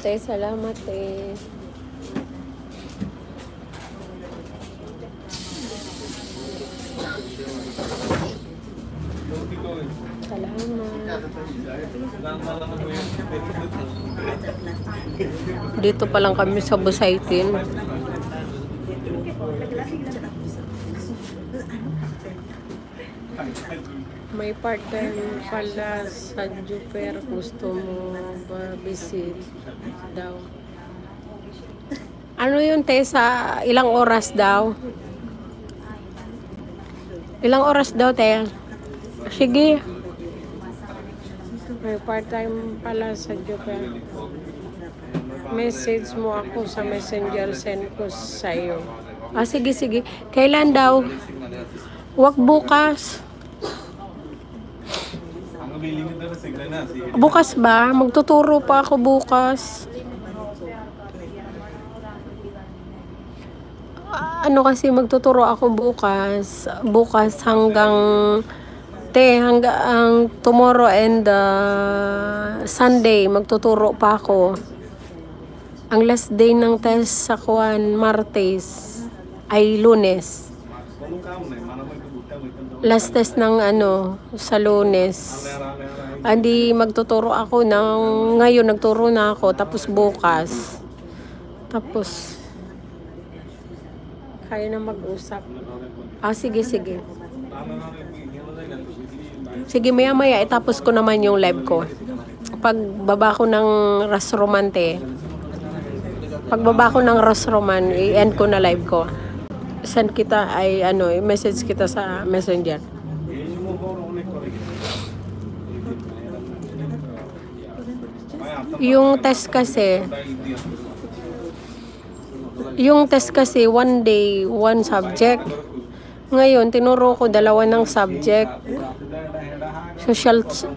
Tay, salamat eh. Salamat. Dito pa lang kami sa Busaitin. May part-time pala sa Jupiter. Gusto mo ba visit daw? Ano yun, te? Sa ilang oras daw? Ilang oras daw, te? Sige. May part-time pala sa Jupiter. Message mo ako sa messenger, send ko sa'yo. Ah, sige, sige. Kailan daw? Wag bukas. Bukas ba? Magtuturo pa ako bukas. Ano kasi magtuturo ako bukas. Bukas hanggang hanggang tomorrow and Sunday magtuturo pa ako. Ang last day ng test sa Martes ay Lunes. Last test ng sa Lunes. Andi magtuturo ako ngayon nagturo na ako tapos bukas. Tapos kaya na mag-usap. Ah, sige, sige. Sige, maya-maya itapos ko naman yung live ko. Pagbaba ko ng Rasromante. Pagbaba ko ng Rasroman, i-end ko na live ko. Send kita message kita sa messenger. Yung test kasi one day, one subject. Ngayon, tinuro ko dalawa ng subject.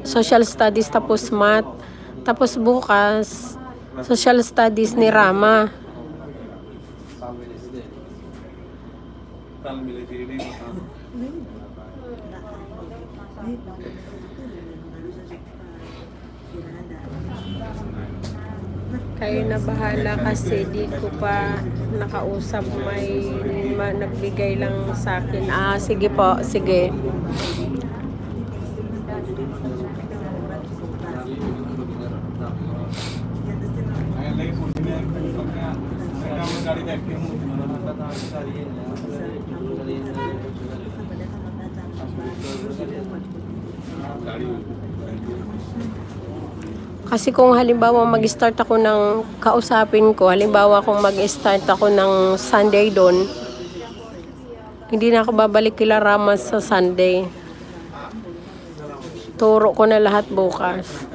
Social studies tapos math. Tapos bukas, social studies ni Rama. Kayo na bahala kasi di ko pa nakausap, may nagbigay lang sa akin. Ah, sige po, sige. Kasi kung halimbawa mag-start ako ng kausapin ko, halimbawa kung mag-start ako ng Sunday doon, hindi na ako babalik kila Rama sa Sunday. Turo ko na lahat bukas.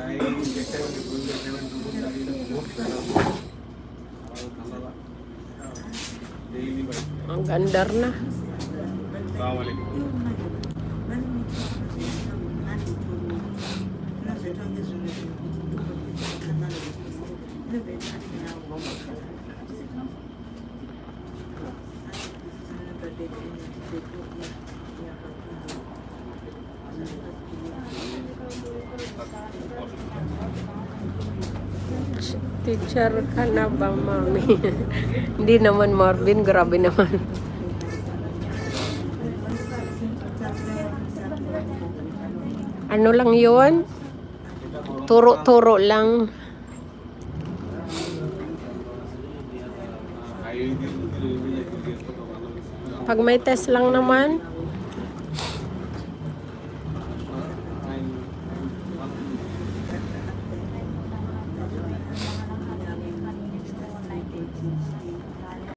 Ang gandar na. Teacher ka na ba, mami? Hindi naman, Marvin. Grabe naman. Ano lang yun? Turo-turo lang. Pag may test lang naman,